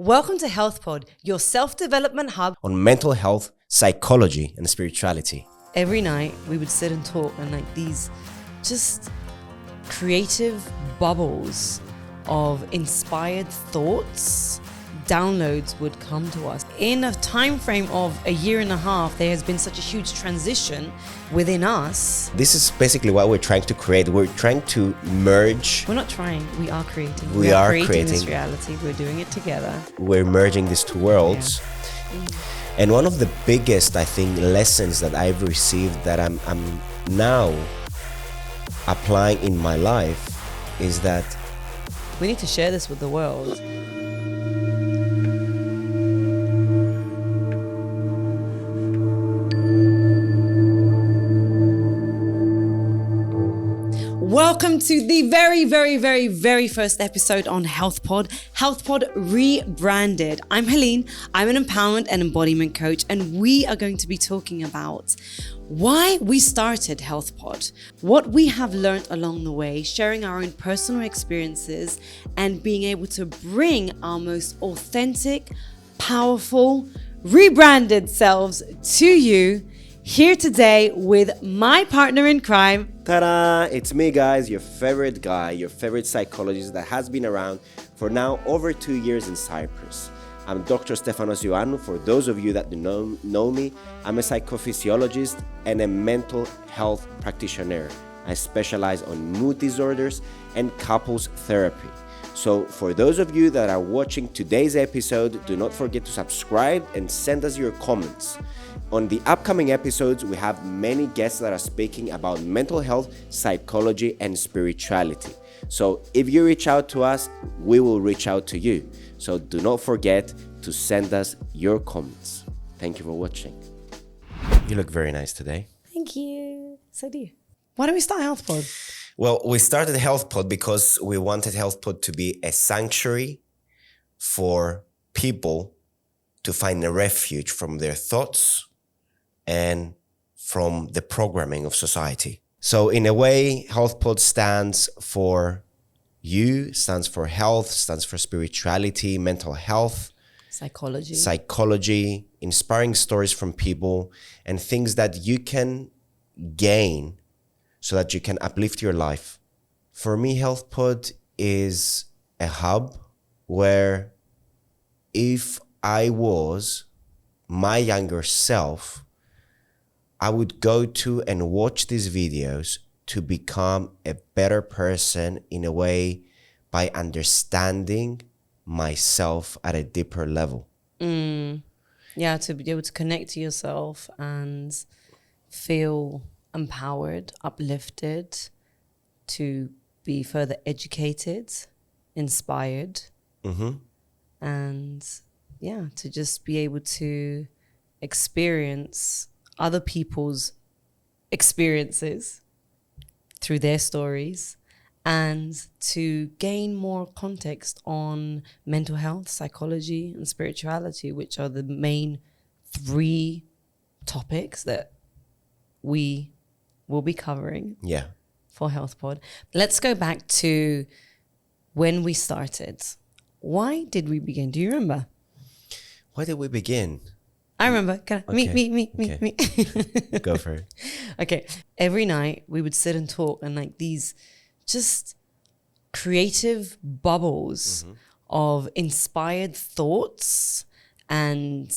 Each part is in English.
Welcome to Health Pod, your self-development hub on mental health, psychology, and spirituality. Every night we would sit and talk, and like these just creative bubbles of inspired thoughts, downloads would come to us. In a time frame of a year and a half, there has been such a huge transition within us. This is basically what we're trying to create. We're trying to merge. We're not trying, we are creating. We are creating this reality. We're doing it together. We're merging these two worlds. Yeah. And one of the biggest, I think, lessons that I've received that I'm now applying in my life is that we need to share this with the world. Welcome to the very first episode on Health Pod Rebranded. I'm Hélène, I'm an empowerment and embodiment coach, and we are going to be talking about why we started Health Pod, what we have learned along the way, sharing our own personal experiences, and being able to bring our most authentic, powerful, rebranded selves to you. Here today with my partner in crime. Ta-da! It's me, guys, your favorite guy, your favorite psychologist that has been around for now over 2 years in Cyprus. I'm Dr. Stephanos Ioannou. For those of you that do know me, I'm a psychophysiologist and a mental health practitioner. I specialize on mood disorders and couples therapy. So for those of you that are watching today's episode, do not forget to subscribe and send us your comments. On the upcoming episodes, we have many guests that are speaking about mental health, psychology, and spirituality. So if you reach out to us, we will reach out to you. So do not forget to send us your comments. Thank you for watching. You look very nice today. Thank you. So do you. Why don't we start Health Pod? Well, we started Health Pod because we wanted Health Pod to be a sanctuary for people to find a refuge from their thoughts and from the programming of society. So in a way, Health Pod stands for you, stands for health, stands for spirituality, mental health, psychology, inspiring stories from people and things that you can gain so that you can uplift your life. For me, Health Pod is a hub where if I was my younger self, I would go to and watch these videos to become a better person in a way by understanding myself at a deeper level. Yeah, to be able to connect to yourself and feel empowered, uplifted, to be further educated, inspired, and yeah, to just be able to experience other people's experiences through their stories and to gain more context on mental health, psychology, and spirituality, which are the main 3 topics that we will be covering for Health Pod. Let's go back to when we started. Why did we begin? Do you remember? Why did we begin? I remember. Me. Go for it. Okay. Every night we would sit and talk, and like these just creative bubbles of inspired thoughts and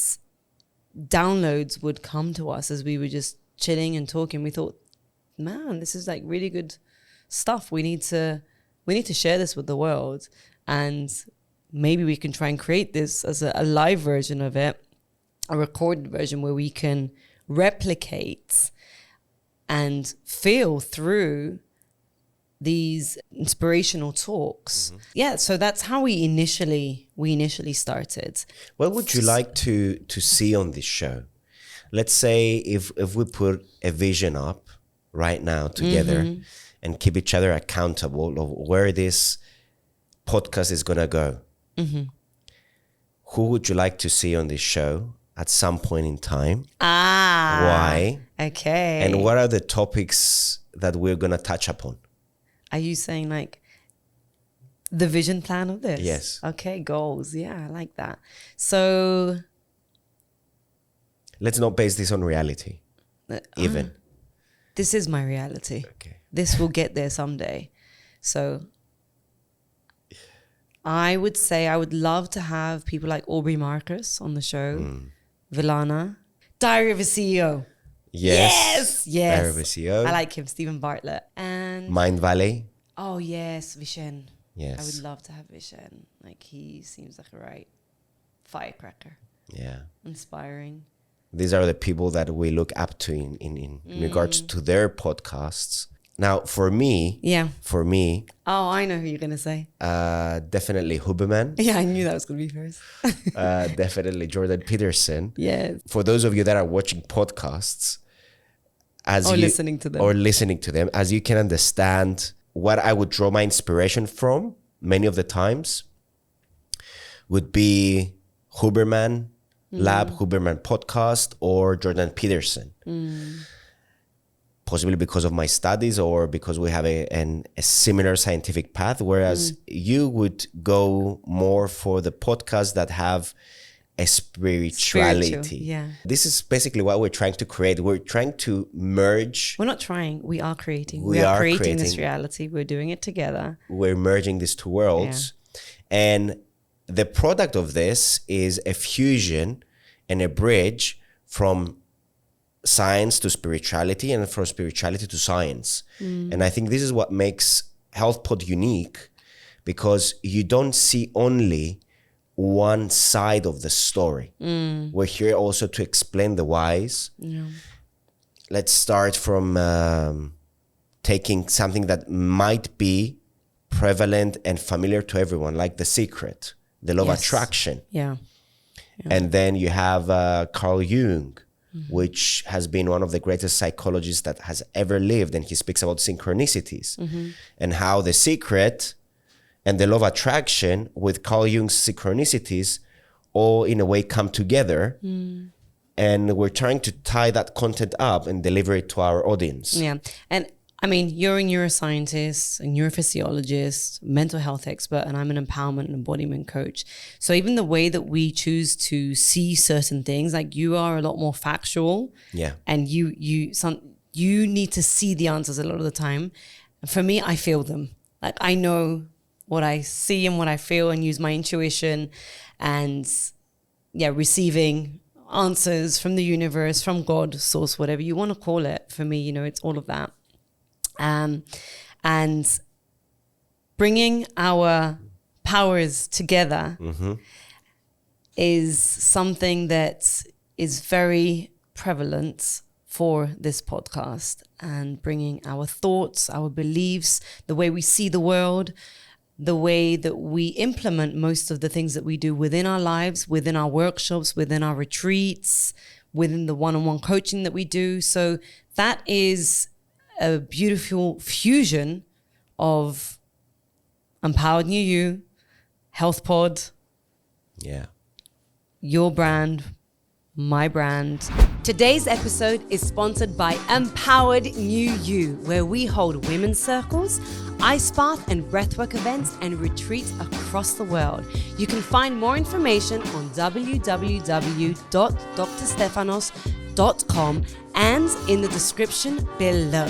downloads would come to us as we were just chilling and talking. We thought, man, this is like really good stuff. We need to share this with the world, and maybe we can try and create this as a live version of it, a recorded version where we can replicate and feel through these inspirational talks. Yeah, so that's how we initially started. What would you like to see on this show? Let's say if we put a vision up right now together and keep each other accountable of where this podcast is gonna go. Who would you like to see on this show at some point in time? Why? Okay. And what are the topics that we're gonna touch upon? Are you saying like The vision plan of this? Yes. Okay, goals. Yeah, I like that. So... let's not base this on reality, even. This is my reality. Okay. This will get there someday. So I would say I would love to have people like Aubrey Marcus on the show, Villana, Diary of a CEO. Yes. Yes. Diary of a CEO. I like him, Stephen Bartlett. And Mind Valley. oh yes, Vishen. Yes. I would love to have Vishen. Like, he seems like a right firecracker. Yeah. Inspiring. These are the people that we look up to in regards to their podcasts. Now, for me, Oh, I know who you're going to say. definitely Huberman. Yeah, I knew that was going to be first. Definitely Jordan Peterson. Yes. For those of you that are watching podcasts, listening to them, as you can understand, what I would draw my inspiration from many of the times would be Huberman Lab, Huberman podcast, or Jordan Peterson. Possibly because of my studies or because we have a similar scientific path, whereas you would go more for the podcasts that have a spirituality. Yeah. This is basically what we're trying to create. We're trying to merge. We're not trying. We are creating. We are creating this reality. We're doing it together. We're merging these two worlds. Yeah. And the product of this is a fusion and a bridge from science to spirituality and from spirituality to science. And I think this is what makes HealthPod unique, because you don't see only one side of the story. We're here also to explain the whys. Yeah. Let's start from taking something that might be prevalent and familiar to everyone, like The Secret, the law of attraction. Yeah. And then you have Carl Jung, which has been one of the greatest psychologists that has ever lived. And he speaks about synchronicities and how The Secret and the law of attraction with Carl Jung's synchronicities all in a way come together. And we're trying to tie that content up and deliver it to our audience. Yeah. And I mean, you're a neuroscientist, a neurophysiologist, mental health expert, and I'm an empowerment and embodiment coach. So even the way that we choose to see certain things, like, you are a lot more factual. Yeah. And you need to see the answers a lot of the time. For me, I feel them. Like, I know what I see and what I feel, and use my intuition and receiving answers from the universe, from God, source, whatever you want to call it. For me, it's all of that. And bringing our powers together is something that is very prevalent for this podcast, and bringing our thoughts, our beliefs, the way we see the world, the way that we implement most of the things that we do within our lives, within our workshops, within our retreats, within the one-on-one coaching that we do. So that is a beautiful fusion of Empowered New You, HealthPod, your brand, my brand. Today's episode is sponsored by Empowered New You, where we hold women's circles, ice bath and breathwork events and retreats across the world. You can find more information on www.drstephanos.com and in the description below.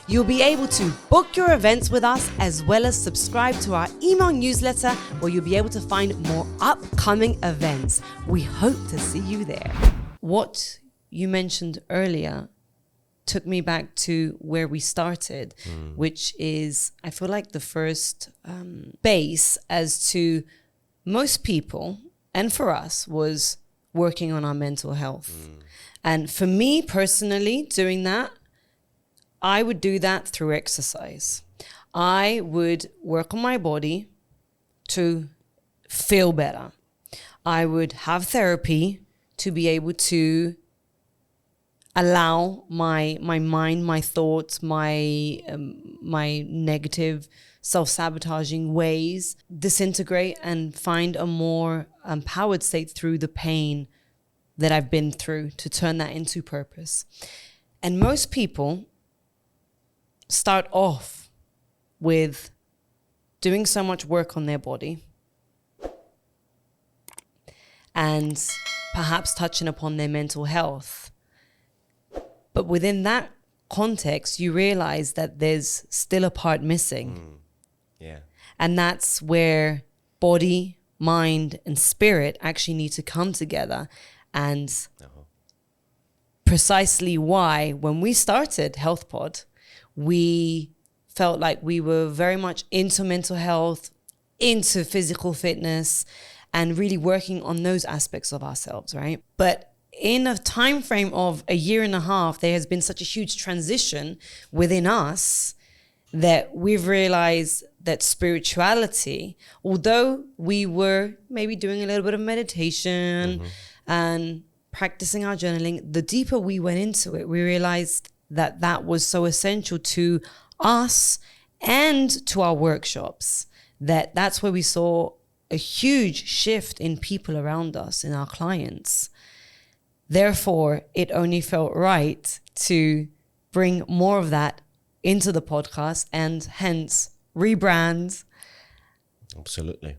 You'll be able to book your events with us, as well as subscribe to our email newsletter, where you'll be able to find more upcoming events. We hope to see you there. What you mentioned earlier took me back to where we started, which is, I feel like, the first base as to most people, and for us, was working on our mental health. And for me personally, doing that, I would do that through exercise. I would work on my body to feel better. I would have therapy to be able to allow my mind, my thoughts, my negative self-sabotaging ways disintegrate and find a more empowered state through the pain that I've been through, to turn that into purpose. And most people start off with doing so much work on their body and perhaps touching upon their mental health. But within that context, you realize that there's still a part missing. Yeah. And that's where body, mind, and spirit actually need to come together. And precisely why, when we started HealthPod, we felt like we were very much into mental health, into physical fitness, and really working on those aspects of ourselves, right? But in a time frame of a year and a half, there has been such a huge transition within us that we've realized that spirituality, although we were maybe doing a little bit of meditation and practicing our journaling, the deeper we went into it, we realized that that was so essential to us and to our workshops, that's where we saw a huge shift in people around us, in our clients. Therefore, it only felt right to bring more of that into the podcast and hence rebrand. Absolutely.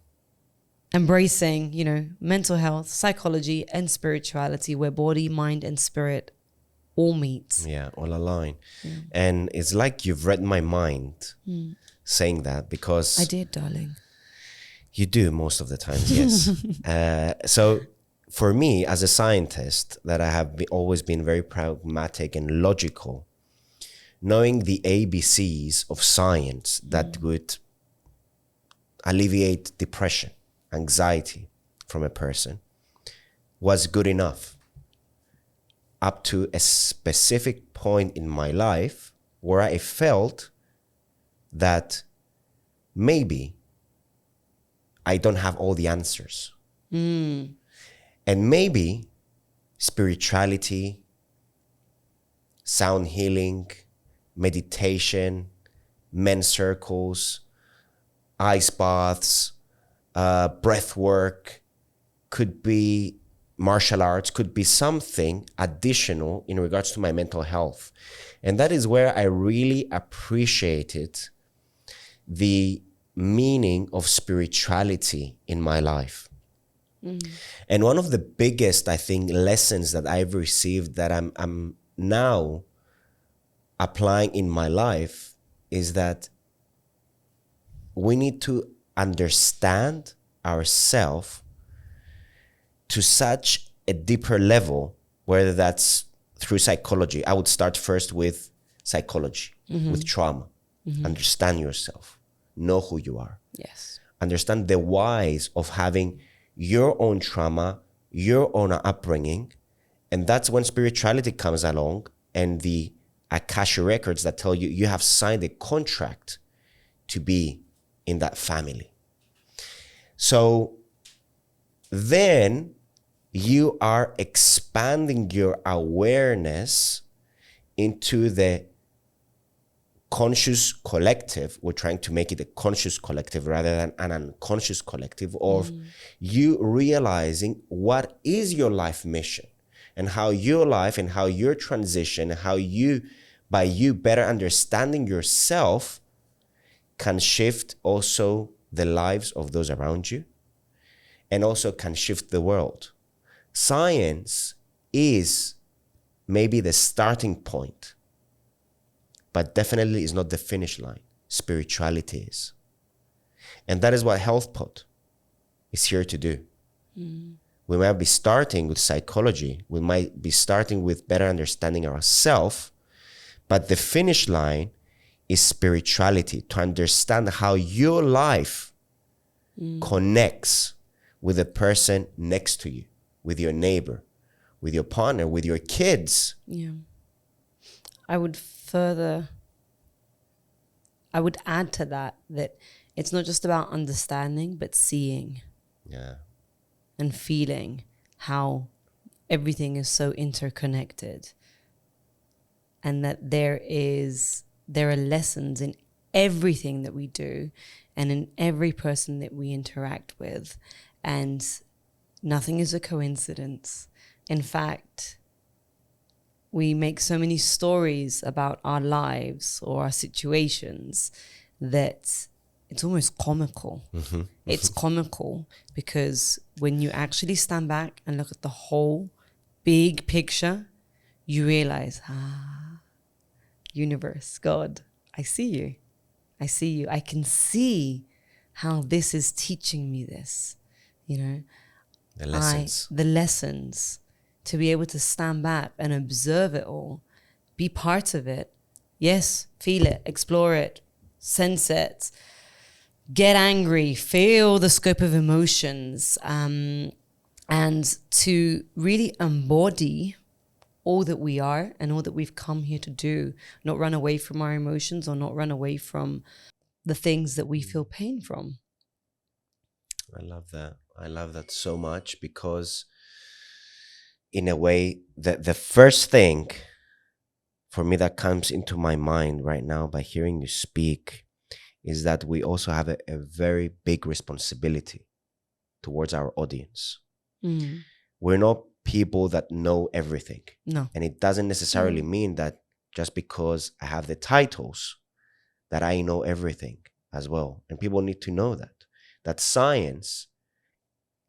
Embracing, mental health, psychology, and spirituality, where body, mind, and spirit all meet. Yeah, all align. And it's like you've read my mind saying that, because I did, darling. You do most of the times, yes. So for me, as a scientist, that I have always been very pragmatic and logical, knowing the ABCs of science that would alleviate depression, anxiety from a person was good enough, up to a specific point in my life where I felt that maybe I don't have all the answers. And maybe spirituality, sound healing, meditation, men's circles, ice baths, breath work, could be martial arts, could be something additional in regards to my mental health. And that is where I really appreciated the meaning of spirituality in my life. And one of the biggest, I think, lessons that I've received that I'm now applying in my life is that we need to understand ourselves to such a deeper level, whether that's through psychology. I would start first with psychology, with trauma. Understand yourself. Know who you are. Yes. Understand the whys of having your own trauma, your own upbringing. And that's when spirituality comes along and the Akasha records that tell you you have signed a contract to be in that family. So then you are expanding your awareness into the conscious collective. We're trying to make it a conscious collective rather than an unconscious collective of you realizing what is your life mission and how your life and how your transition, how you, by you better understanding yourself, can shift also the lives of those around you and also can shift the world. Science is maybe the starting point, but definitely is not the finish line. Spirituality is. And that is what HealthPod is here to do. We might be starting with psychology. We might be starting with better understanding ourselves, but the finish line is spirituality, to understand how your life connects with the person next to you, with your neighbor, with your partner, with your kids. Yeah. I would add to that it's not just about understanding, but seeing. Yeah. And feeling how everything is so interconnected. And that there are lessons in everything that we do and in every person that we interact with. And nothing is a coincidence. In fact, we make so many stories about our lives or our situations that it's almost comical. It's comical because when you actually stand back and look at the whole big picture, you realize, universe, God, I see you. I see you. I can see how this is teaching me this, you know. The lessons. The lessons, to be able to stand back and observe it all, be part of it. Yes, feel it, explore it, sense it, get angry, feel the scope of emotions, and to really embody all that we are and all that we've come here to do, not run away from our emotions or not run away from the things that we feel pain from. I love that. I love that so much because in a way, the first thing for me that comes into my mind right now by hearing you speak is that we also have a very big responsibility towards our audience. We're not people that know everything. No. And it doesn't necessarily mean that just because I have the titles that I know everything as well. And people need to know that science,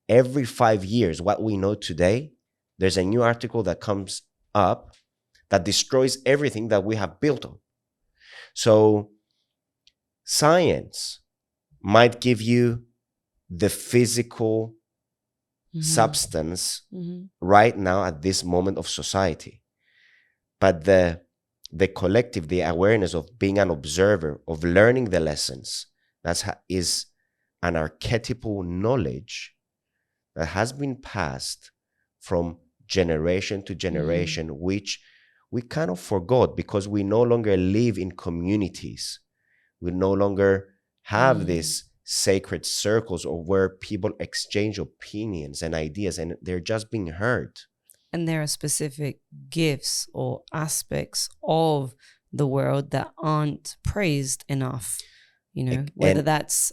every 5 years, what we know today, there's a new article that comes up that destroys everything that we have built on. So science might give you the physical substance right now at this moment of society. But the collective, the awareness of being an observer, of learning the lessons, is an archetypal knowledge that has been passed from generation to generation, which we kind of forgot because we no longer live in communities. We no longer have these sacred circles or where people exchange opinions and ideas and they're just being heard. And there are specific gifts or aspects of the world that aren't praised enough, you know, whether that's...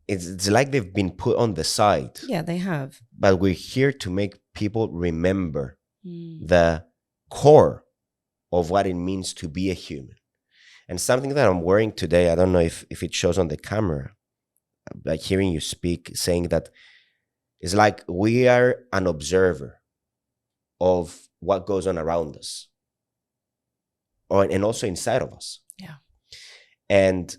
It's like they've been put on the side. Yeah, they have. But we're here to make people remember the core of what it means to be a human. And something that I'm wearing today, I don't know if it shows on the camera, like hearing you speak, saying that it's like we are an observer of what goes on around us and also inside of us. Yeah. And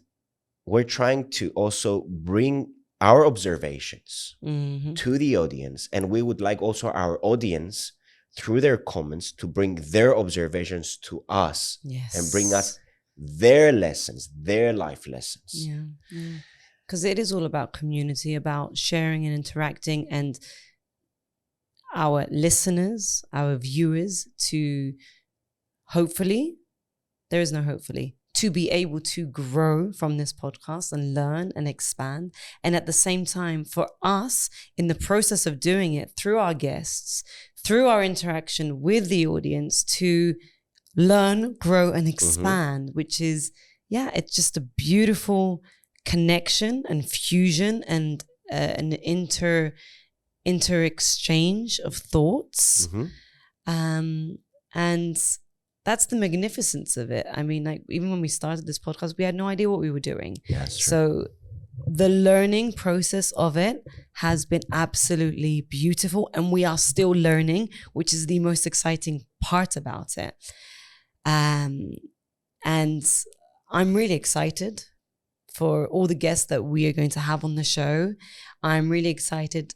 we're trying to also bring our observations to the audience. And we would like also our audience, through their comments, to bring their observations to us and bring us their lessons, their life lessons. Yeah. Because it is all about community, about sharing and interacting, and our listeners, our viewers, to hopefully, there is no hopefully, to be able to grow from this podcast and learn and expand. And at the same time, for us, in the process of doing it, through our guests, through our interaction with the audience, to learn, grow, and expand, which is, it's just a beautiful connection and fusion and an inter exchange of thoughts. And that's the magnificence of it. I mean, like, even when we started this podcast, we had no idea what we were doing. Yeah, that's true. So the learning process of it has been absolutely beautiful, and we are still learning, which is the most exciting part about it. And I'm really excited for all the guests that we are going to have on the show. I'm really excited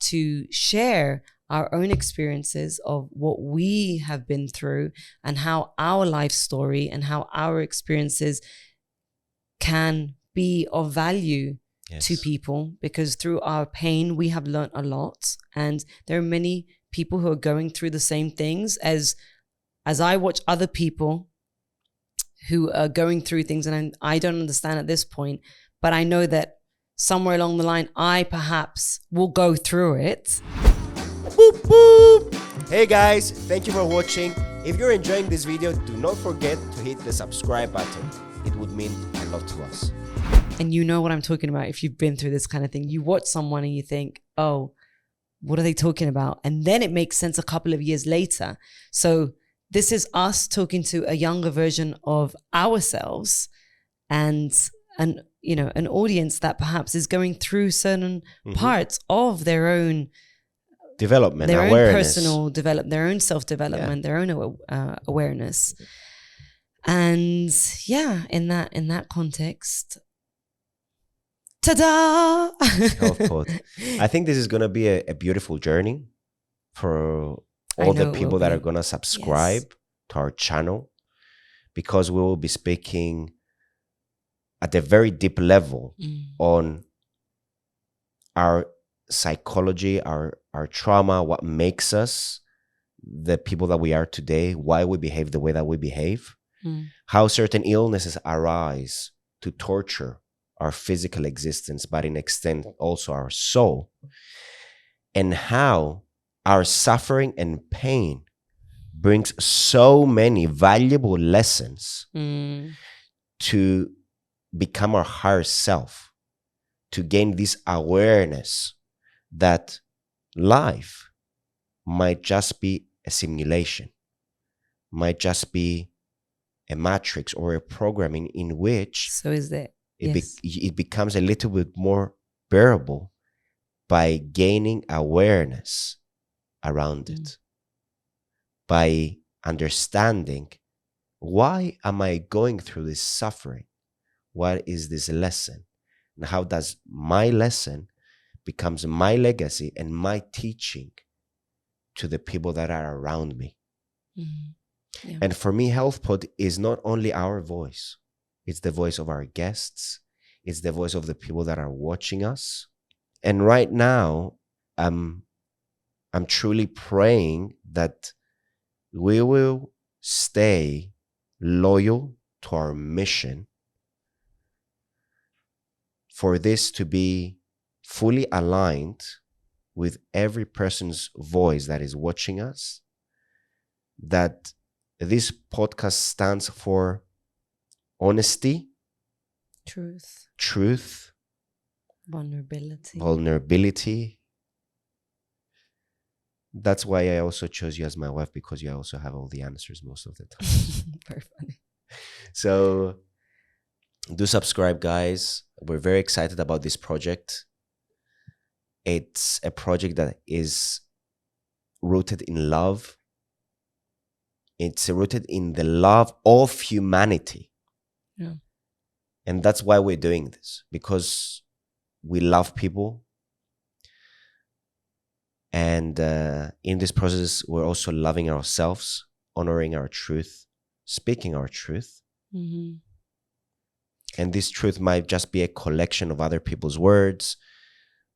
to share our own experiences of what we have been through and how our life story and how our experiences can be of value to people, because through our pain, we have learned a lot. And there are many people who are going through the same things as I watch other people who are going through things, and I don't understand at this point, but I know that somewhere along the line, I perhaps will go through it. Boop, boop. Hey guys, thank you for watching. If you're enjoying this video, do not forget to hit the subscribe button. It would mean a lot to us. And you know what I'm talking about if you've been through this kind of thing. You watch someone and you think, oh, what are they talking about? And then it makes sense a couple of years later. So this is us talking to a younger version of ourselves. And an audience that perhaps is going through certain parts of their own development, their awareness, own personal their own self-development, their own awareness. And in that context, ta-da! Health Pod. I think this is going to be a beautiful journey for all the people that are going to subscribe to our channel, because we will be speaking at a very deep level on our psychology, our trauma, what makes us the people that we are today, why we behave the way that we behave, how certain illnesses arise to torture our physical existence, but in extent also our soul, and how our suffering and pain brings so many valuable lessons to become our higher self, to gain this awareness that life might just be a simulation, might just be a matrix or a programming in which it becomes a little bit more bearable by gaining awareness around it, by understanding, why am I going through this suffering? What is this lesson? And how does my lesson becomes my legacy and my teaching to the people that are around me? And for me, Health Pod is not only our voice, it's the voice of our guests, it's the voice of the people that are watching us. And right now, I'm truly praying that we will stay loyal to our mission, for this to be fully aligned with every person's voice that is watching us, that this podcast stands for honesty, truth, vulnerability. That's why I also chose you as my wife, because you also have all the answers most of the time. Very funny. So do subscribe, guys. We're very excited about this project. It's a project that is rooted in love. It's rooted in the love of humanity. Yeah. And that's why we're doing this, because we love people. And in this process, we're also loving ourselves, honoring our truth, speaking our truth. And this truth might just be a collection of other people's words,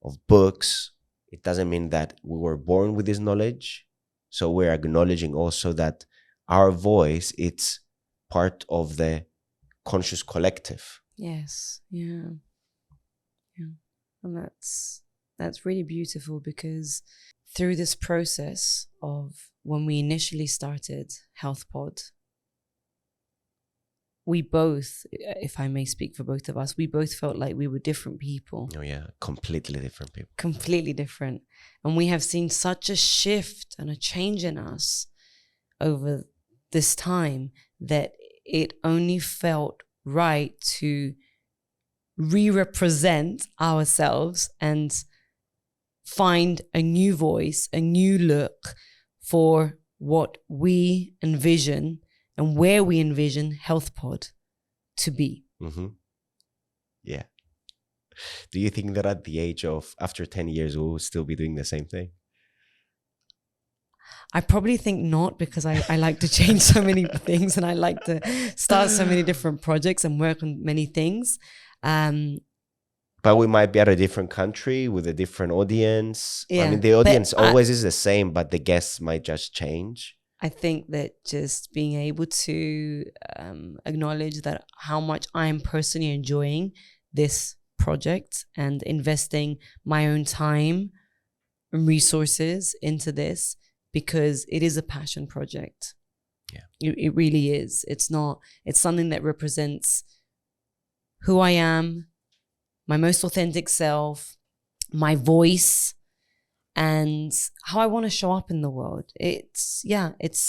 of books. It doesn't mean that we were born with this knowledge. So we're acknowledging also that our voice, it's part of the conscious collective. Yes. Yeah. And that's really beautiful, because through this process of when we initially started Health Pod, we both, if I may speak for both of us, we both felt like we were different people. Oh yeah, completely different people. Completely different. And we have seen such a shift and a change in us over this time that it only felt right to re-represent ourselves and find a new voice, a new look for what we envision and where we envision Health Pod to be. Yeah. Do you think that at the age of, after 10 years, we'll still be doing the same thing? I probably think not, because I like to change so many things, and I like to start so many different projects and work on many things. But we might be at a different country with a different audience. Yeah, I mean, the audience always is the same, but the guests might just change. I think that just being able to acknowledge that how much I am personally enjoying this project and investing my own time and resources into this, because it is a passion project. Yeah, it really is. It's something that represents who I am, my most authentic self, my voice, and how I want to show up in the world. It's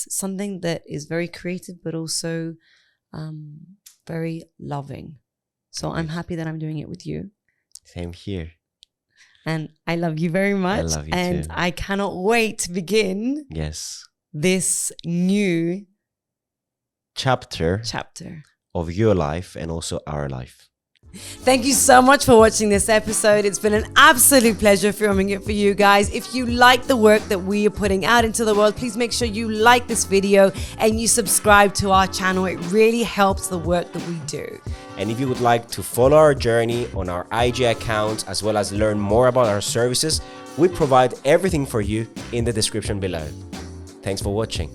something that is very creative, but also very loving. So I'm happy that I'm doing it with you. Same here. And I love you very much. I love you and too. I cannot wait to begin this new chapter of your life and also our life. Thank you so much for watching this episode. It's been an absolute pleasure filming it for you guys. If you like the work that we are putting out into the world, please make sure you like this video and you subscribe to our channel. It really helps the work that we do. And if you would like to follow our journey on our IG account, as well as learn more about our services, we provide everything for you in the description below. Thanks for watching.